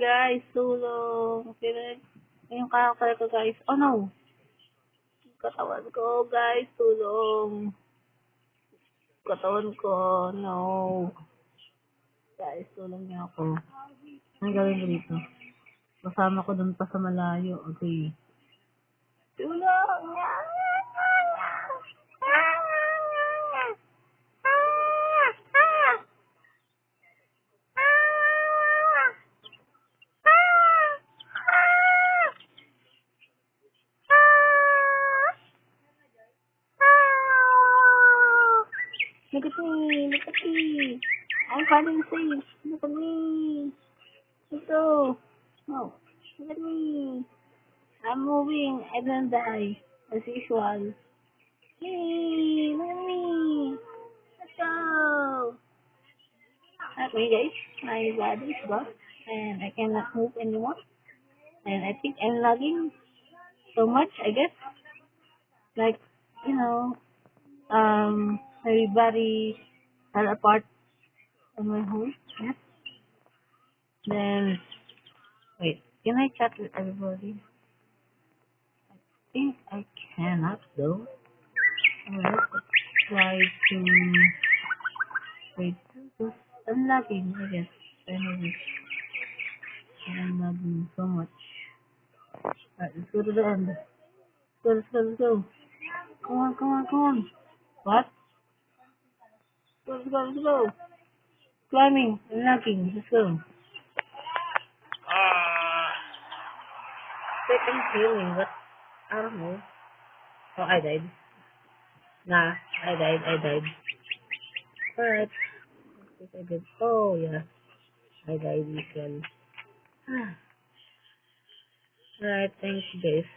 guys. Tulong. Yung character ko, guys. Oh, no. Katawan ko, guys. Tulong. Katawan ko. No. Guys, tulong niyo ako. Ano gawin ko dito? Kasama ko dun pa sa malayo. Okay. Tulong! Look at me! Look at me! I'm finding safe! Look at me! Let's go! No! Look at me! I'm moving! I don't die! As usual. Yay! Look at me! Let's go! Okay guys, my body is gone and I cannot move anymore. And I think I'm lagging so much, I guess. Like, you know, my body fell apart on my home. Yeah. Then, wait, can I chat with everybody? I think I cannot though. Alright, let's try to, wait, I'm lagging, I guess. Anyway, I'm lagging so much. Alright, let's go to the end. Let's go. Come on. What? Let's go. Climbing, I'm lagging, let's go. Wait, I'm healing, but I don't know. Oh, I died. Nah, I died. Alright. I did. Oh, yeah. I died as well. Alright, thanks guys.